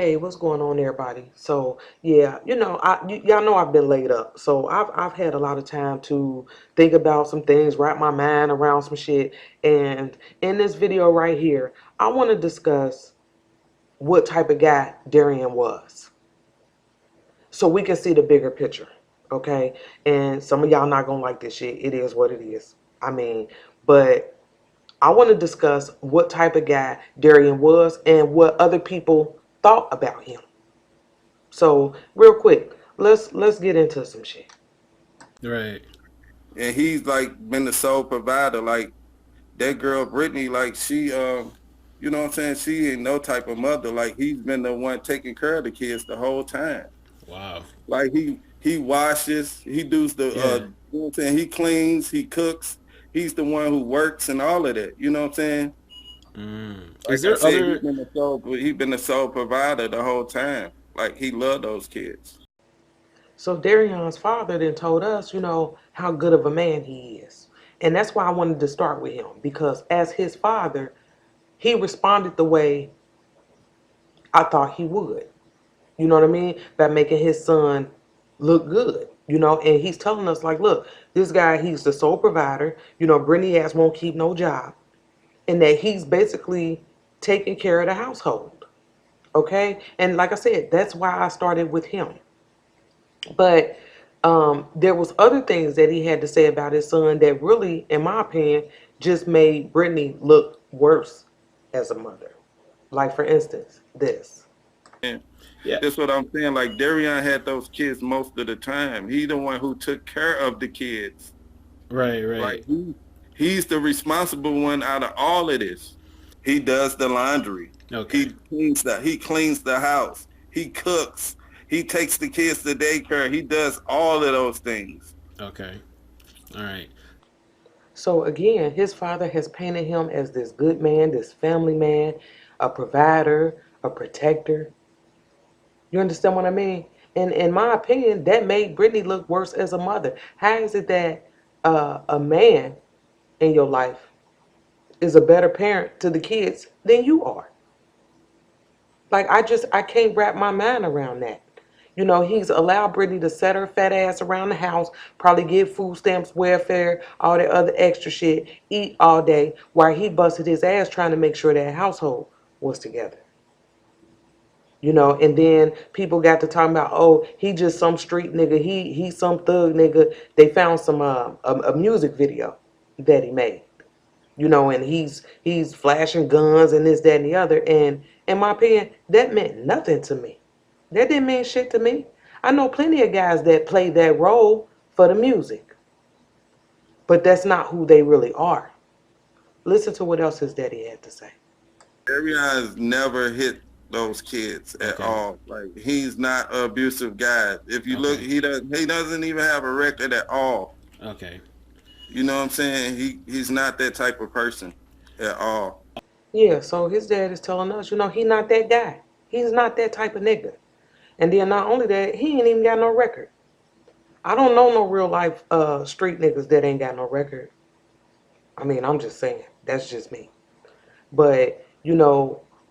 Hey, what's going on, everybody? So, yeah, y'all know I've been laid up. So I've had a lot of time to think about some things, wrap my mind around some shit. And in this video right here, I want to discuss what type of guy Derion was, so we can see the bigger picture. Okay? And some of y'all not gonna like this shit. It is what it is. I mean, but I want to discuss what type of guy Derion was and what other people thought about him. So real quick, let's get into some shit. Right. And he's like been the sole provider. Like that girl Brittany, like she you know what I'm saying, she ain't no type of mother. Like he's been the one taking care of the kids the whole time. Wow. Like he washes, he does the Yeah. you know what I'm saying, he cleans, he cooks, he's the one who works and all of that. You know what I'm saying? Is Like I there said, other? he been the sole provider the whole time. Like he loved those kids. So Darion's father then told us, how good of a man he is. And that's why I wanted to start with him, because as his father, he responded the way I thought he would. You know what I mean? By making his son look good. And he's telling us like, look, this guy, he's the sole provider. Brittany ass won't keep no job. And that he's basically taking care of the household. Okay? And like I said, that's why I started with him. But there was other things that he had to say about his son that really, in my opinion, just made Brittany look worse as a mother. Like, for instance, this. And Yeah. that's what I'm saying. Like Darion had those kids most of the time. He the one who took care of the kids. Right. Like Right. he's the responsible one out of all of this. He does the laundry. Okay. He cleans the house. He cooks. He takes the kids to daycare. He does all of those things. Okay. All right. So, again, his father has painted him as this good man, this family man, a provider, a protector. You understand what I mean? And in my opinion, that made Brittany look worse as a mother. How is it that a man in your life is a better parent to the kids than you are? Like, I can't wrap my mind around that. He's allowed Brittany to set her fat ass around the house, probably get food stamps, welfare, all that other extra shit, eat all day, while he busted his ass trying to make sure that household was together. And then people got to talking about, oh, he just some street nigga, he some thug nigga. They found some a music video that he made, and he's flashing guns and this, that, and the other. And in my opinion, that meant nothing to me. That didn't mean shit to me. I know plenty of guys that play that role for the music, but that's not who they really are. Listen to what else his daddy had to say. Darion's never hit those kids at Okay. all. Like he's not an abusive guy. If you look, Okay. he doesn't even have a record at all. Okay. You know what I'm saying? He's not that type of person at all. Yeah, so his dad is telling us, he not that guy. He's not that type of nigga. And then not only that, he ain't even got no record. I don't know no real life street niggas that ain't got no record. I mean, I'm just saying. That's just me. But,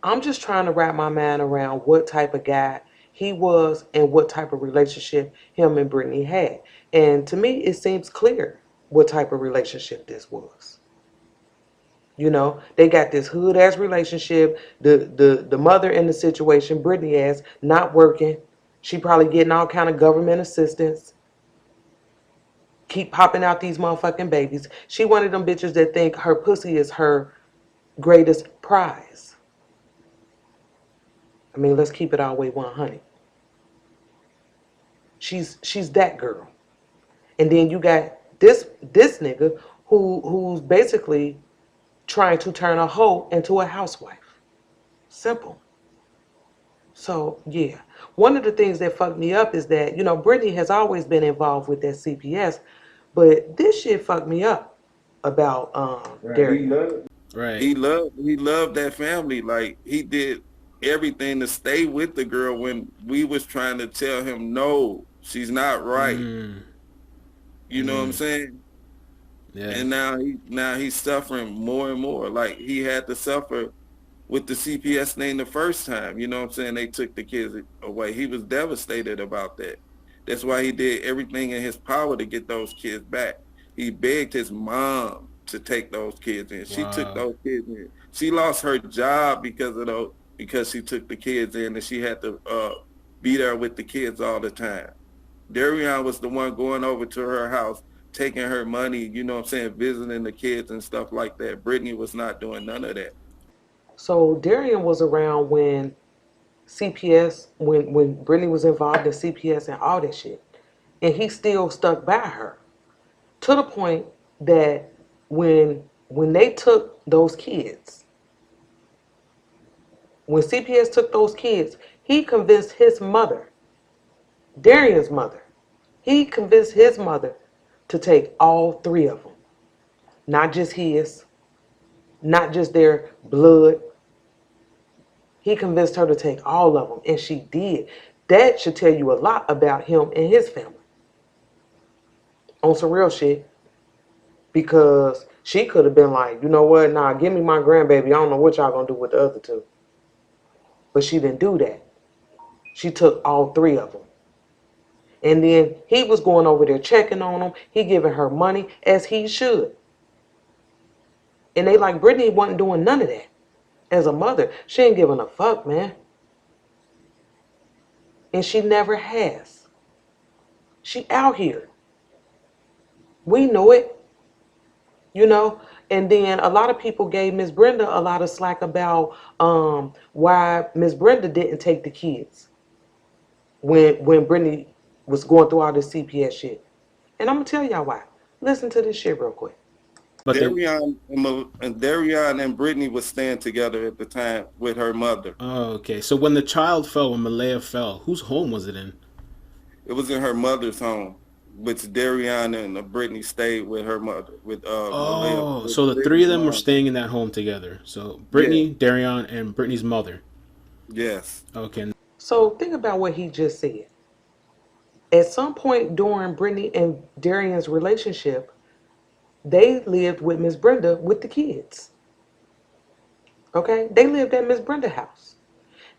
I'm just trying to wrap my mind around what type of guy he was and what type of relationship him and Brittany had. And to me, it seems clear what type of relationship this was. They got this hood ass relationship. The mother in the situation, Brittany ass, not working. She probably getting all kind of government assistance. Keep popping out these motherfucking babies. She one of them bitches that think her pussy is her greatest prize. I mean, let's keep it all the way 100. She's that girl. And then you got this nigga who's basically trying to turn a hoe into a housewife. Simple. So yeah, one of the things that fucked me up is that Brittany has always been involved with that CPS, but this shit fucked me up about Right. He Darian. loved. Right. He loved that family. Like he did everything to stay with the girl when we was trying to tell him no, she's not right. Mm. You know what I'm saying? Yeah. And now he's suffering more and more. Like he had to suffer with the CPS name the first time. You know what I'm saying? They took the kids away. He was devastated about that. That's why he did everything in his power to get those kids back. He begged his mom to take those kids in. She took Wow. those kids in. She lost her job because she took the kids in, and she had to be there with the kids all the time. Derion was the one going over to her house, taking her money, you know what I'm saying, visiting the kids and stuff like that. Brittany was not doing none of that. So Darian was around when CPS, when Brittany was involved in CPS and all that shit. And he still stuck by her. To the point that when they took those kids, when CPS took those kids, he convinced his mother, Darian's mother, he convinced his mother to take all three of them. Not just his, not just their blood. He convinced her to take all of them, and she did. That should tell you a lot about him and his family. On some real shit. Because she could have been like, you know what, nah, give me my grandbaby. I don't know what y'all gonna do with the other two. But she didn't do that. She took all three of them. And then he was going over there checking on them. He giving her money as he should. And they like, Brittany wasn't doing none of that. As a mother, she ain't giving a fuck, man. And she never has. She out here. We know it, you know. And then a lot of people gave Miss Brenda a lot of slack about why Miss Brenda didn't take the kids when Brittany was going through all this CPS shit. And I'm gonna tell y'all why. Listen to this shit real quick. But they. Darion and Brittany was staying together at the time with her mother. Oh, okay. So when the child fell, when Maleah fell, whose home was it in? It was in her mother's home, which Darion and Brittany stayed with her mother, with Maleah, Oh, with so the three of Brittany's them were mom. staying in that home together. So Yeah, Brittany, Darion, and Brittany's mother. yes. Okay. So think about what he just said. At some point during Brittany and Darian's relationship, they lived with Miss Brenda with the kids. Okay? They lived at Miss Brenda's house.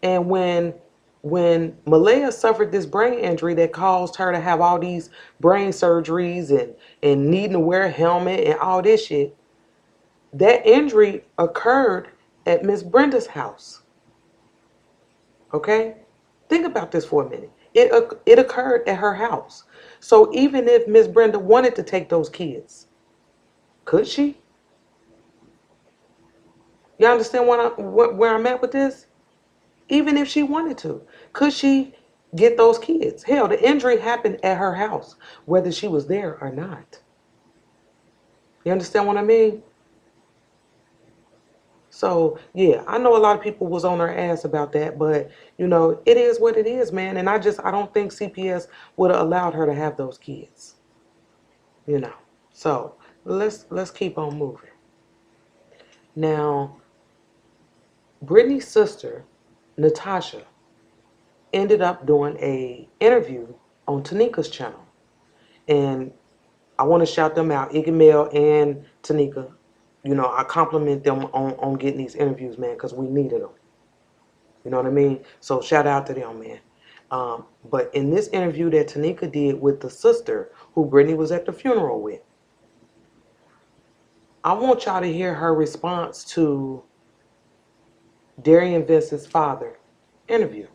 And when Maleah suffered this brain injury that caused her to have all these brain surgeries and needing to wear a helmet and all this shit, that injury occurred at Miss Brenda's house. Okay? Think about this for a minute. It occurred at her house. So even if Miss Brenda wanted to take those kids, could she? You understand where I'm at with this? Even if she wanted to, could she get those kids? Hell, the injury happened at her house, whether she was there or not. You understand what I mean? So yeah, I know a lot of people was on her ass about that, but you know, it is what it is, man. And I don't think CPS would have allowed her to have those kids. You know. So let's keep on moving. Now, Brittany's sister, Natasha, ended up doing a interview on Tanika's channel. And I want to shout them out, Ickedmel and Tanika. You know, I compliment them on getting these interviews, man, because we needed them. You know what I mean? So shout out to them, man. But in this interview that Tanika did with the sister who Brittany was at the funeral with, I want y'all to hear her response to Derion Vence's father interview.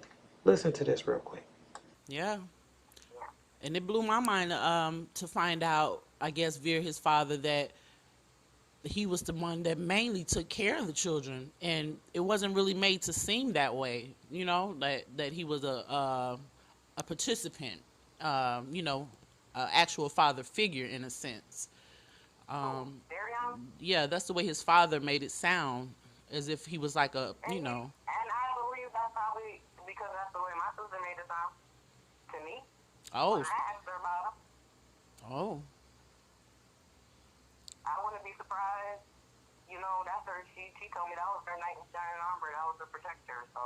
Listen to this real quick. Yeah. And it blew my mind to find out, I guess, via his father, that he was the one that mainly took care of the children, and it wasn't really made to seem that way. You know, that he was a participant. You know, an actual father figure in a sense. Um, yeah, that's the way his father made it sound, as if he was like a, you know. And I believe that's probably because that's the way my sister made it sound to me when Oh, I asked her about him. oh, I wouldn't be surprised. You know, that's her. She told me that was her knight in shining armor. That was her protector. So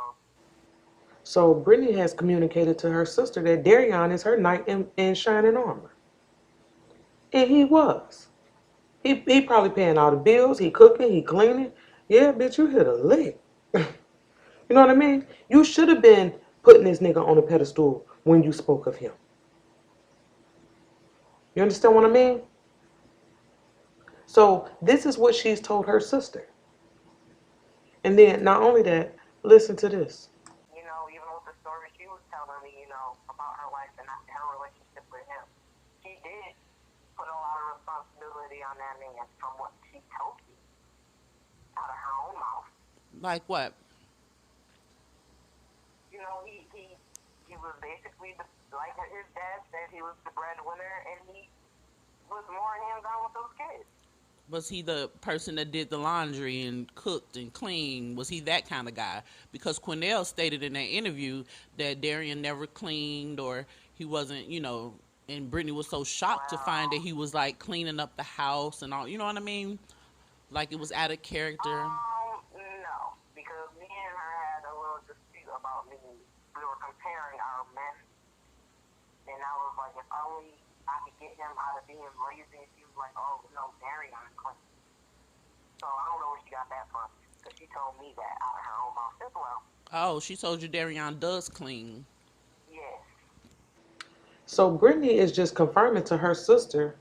So Brittany has communicated to her sister that Derion is her knight in shining armor. And he was. He probably paying all the bills. He cooking. He cleaning. Yeah, bitch, you hit a lick. You know what I mean? You should have been putting this nigga on a pedestal when you spoke of him. You understand what I mean? So this is what she's told her sister. And then not only that, listen to this. You know, even with the story she was telling me, you know, about her life and her relationship with him, she did put a lot of responsibility on that man from what she told me out of her own mouth. Like what? You know, he was basically like his dad said, he was the breadwinner, and he was more hands-on with those kids. Was he the person that did the laundry and cooked and cleaned? Was he that kind of guy? Because Quinnell stated in that interview that Derion never cleaned, or he wasn't, you know, and Brittany was so shocked to find that he was like cleaning up the house and all, you know what I mean? Like it was out of character. No, because me and her had a little dispute about me. We were comparing our men, and I was like, if only I could get him out of being lazy. She was like, oh, no, Derion clean. So I don't know where she got that from, because she told me that out of her own mouth as well. Oh, she told you Derion does clean. Yes. So Brittany is just confirming to her sister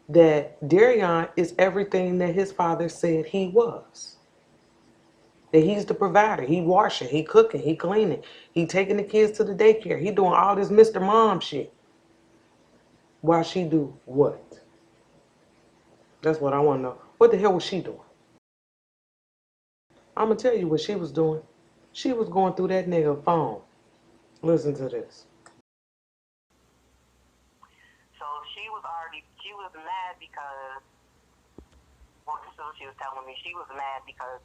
that Derion is everything that his father said he was. That he's the provider. He washing, he cooking, he cleaning, he taking the kids to the daycare. He doing all this Mr. Mom shit. While she do what? That's what I want to know. What the hell was she doing? I'm going to tell you what she was doing. She was going through that nigga phone. Listen to this. So she was mad because, well, this is what she was telling me. She was mad because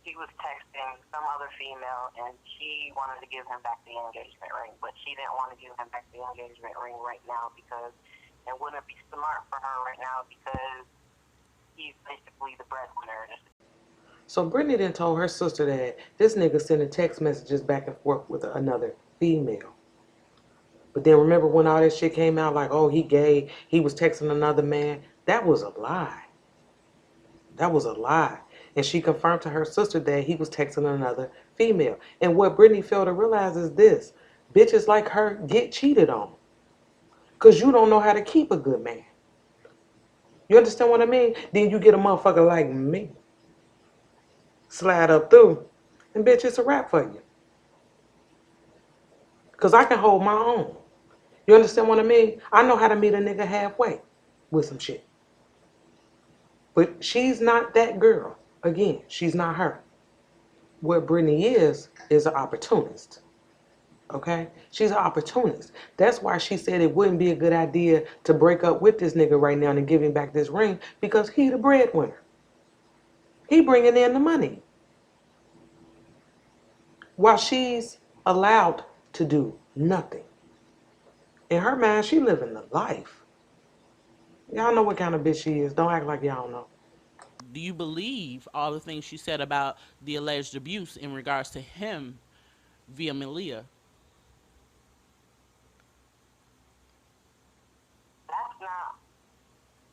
he was texting some other female, and she wanted to give him back the engagement ring, but she didn't want to give him back the engagement ring right now because it wouldn't be smart for her right now because he's basically the breadwinner. So Brittany then told her sister that this nigga sending text messages back and forth with another female. But then remember when all that shit came out, like, oh, he gay, he was texting another man? That was a lie. That was a lie. And she confirmed to her sister that he was texting another female. And what Brittany failed to realize is this. Bitches like her get cheated on. Because you don't know how to keep a good man. You understand what I mean? Then you get a motherfucker like me. Slide up through. And bitch, it's a wrap for you. Because I can hold my own. You understand what I mean? I know how to meet a nigga halfway with some shit. But she's not that girl. Again, she's not her. What Brittany is an opportunist. Okay? She's an opportunist. That's why she said it wouldn't be a good idea to break up with this nigga right now and give him back this ring because he the breadwinner. He bringing in the money. While she's allowed to do nothing. In her mind, she living the life. Y'all know what kind of bitch she is. Don't act like y'all don't know. Do you believe all the things she said about the alleged abuse in regards to him via Maleah? That's not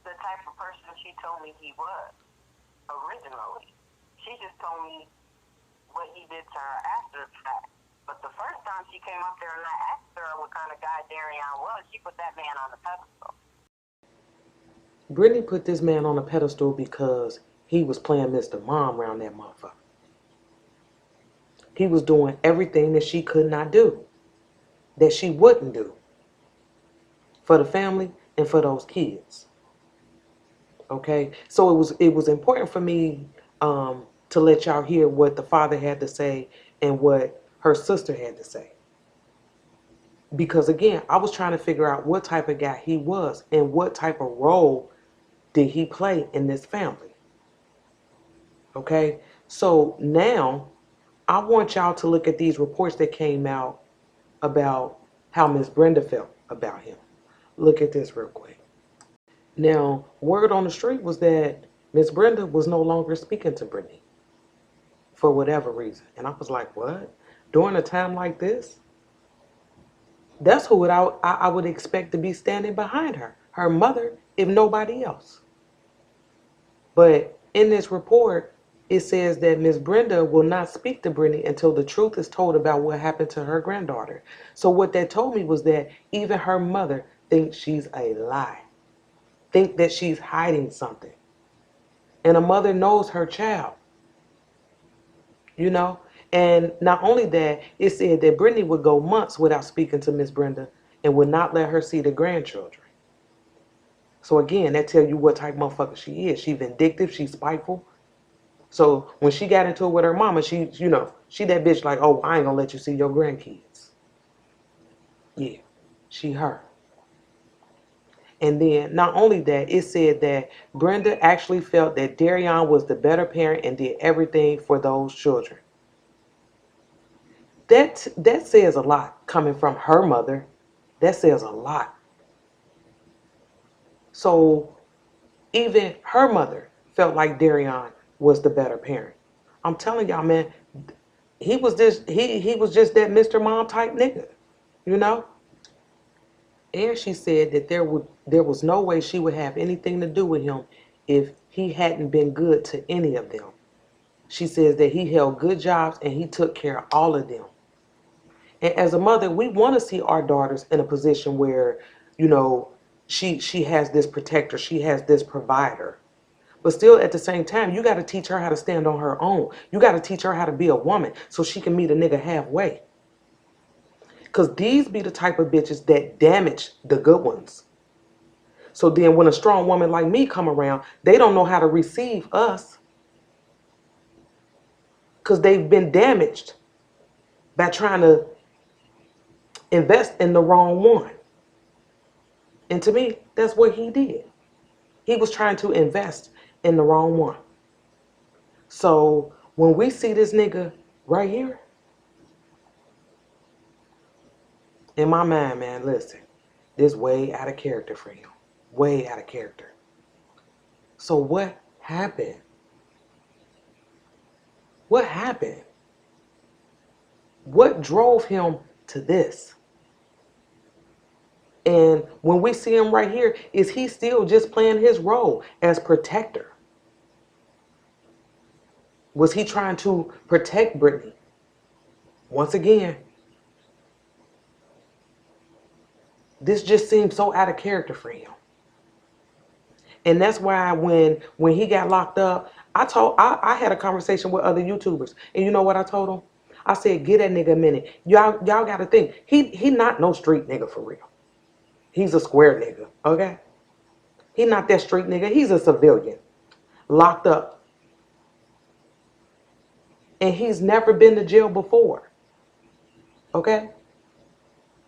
the type of person she told me he was originally. She just told me what he did to her after the fact. But the first time she came up there and I asked her what kind of guy Derion was, she put that man on the pedestal. Brittany put this man on a pedestal because he was playing Mr. Mom around that motherfucker. He was doing everything that she could not do, that she wouldn't do for the family and for those kids. Okay? So it was important for me to let y'all hear what the father had to say and what her sister had to say. Because again, I was trying to figure out what type of guy he was and what type of role did he play in this family. Okay? So now I want y'all to look at these reports that came out about how Miss Brenda felt about him. Look at this real quick. Now, word on the street was that Miss Brenda was no longer speaking to Brittany for whatever reason. And I was like, what? During a time like this? That's who I would expect to be standing behind her mother, if nobody else. But in this report, it says that Miss Brenda will not speak to Brittany until the truth is told about what happened to her granddaughter. So what that told me was that even her mother thinks she's a lie, think that she's hiding something. And a mother knows her child, you know? And not only that, it said that Brittany would go months without speaking to Miss Brenda and would not let her see the grandchildren. So again, that tells you what type of motherfucker she is. She's vindictive, she's spiteful. So when she got into it with her mama, she, you know, she that bitch like, oh, I ain't gonna let you see your grandkids. Yeah, she her. And then not only that, it said that Brenda actually felt that Derion was the better parent and did everything for those children. That says a lot coming from her mother. That says a lot. So even her mother felt like Derion was the better parent. I'm telling y'all, man, he was just that Mr. Mom type nigga, you know? And she said that there was no way she would have anything to do with him if he hadn't been good to any of them. She says that he held good jobs and he took care of all of them. And as a mother, we want to see our daughters in a position where, you know, she has this protector, she has this provider. But still at the same time, you got to teach her how to stand on her own. You got to teach her how to be a woman so she can meet a nigga halfway. Because these be the type of bitches that damage the good ones. So then when a strong woman like me come around, they don't know how to receive us because they've been damaged by trying to invest in the wrong one. And to me, that's what he did. He was trying to invest in the wrong one. So when we see this nigga right here, in my mind, man, listen, this way out of character for him. Way out of character. So what happened? What happened? What drove him to this? And when we see him right here, is he still just playing his role as protector? Was he trying to protect Brittany? Once again, this just seems so out of character for him. And that's why when he got locked up, I had a conversation with other YouTubers. And you know what I told them? I said, get that nigga a minute. Y'all gotta think. He not no street nigga for real. He's a square nigga, okay? He not that street nigga. He's a civilian. Locked up. And he's never been to jail before. Okay?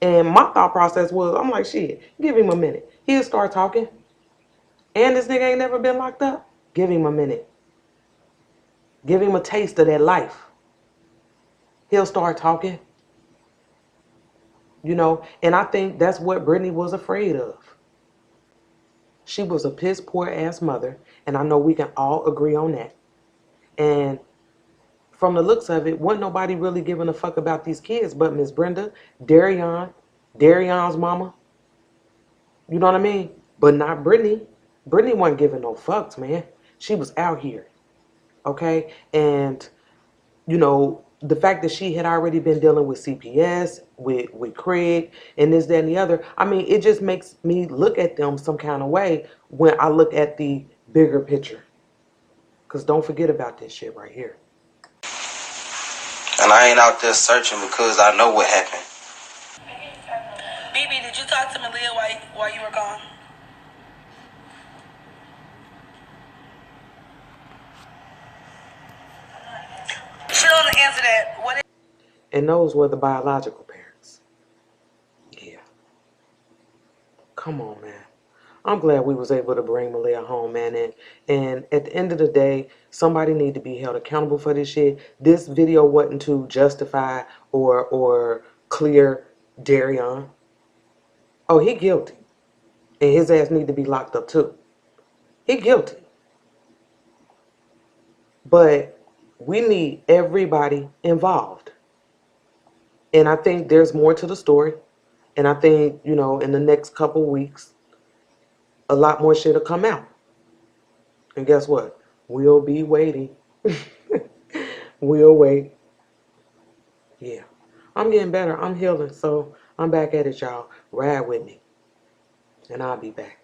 And my thought process was, I'm like, shit, give him a minute. He'll start talking. And this nigga ain't never been locked up. Give him a minute. Give him a taste of that life. He'll start talking. You know, and I think that's what Brittany was afraid of. She was a piss poor ass mother, and I know we can all agree on that. And from the looks of it, wasn't nobody really giving a fuck about these kids but Miss Brenda, Darion's mama. You know what I mean? But not Brittany. Brittany wasn't giving no fucks, man. She was out here. Okay? And, you know, the fact that she had already been dealing with CPS, with Craig, and this, that, and the other, I mean, it just makes me look at them some kind of way when I look at the bigger picture. Because don't forget about this shit right here. And I ain't out there searching because I know what happened. BB, did you talk to Maleah while you were gone? She don't answer that. What? And those were the biological parents. Yeah. Come on, man. I'm glad we was able to bring Maleah home, man. And at the end of the day, somebody need to be held accountable for this shit. This video wasn't to justify or clear Derion. Oh, he guilty. And his ass need to be locked up too. He guilty. But we need everybody involved. And I think there's more to the story. And I think, you know, in the next couple weeks, a lot more shit will come out. And guess what? We'll be waiting. We'll wait. Yeah. I'm getting better. I'm healing. So I'm back at it, y'all. Ride with me. And I'll be back.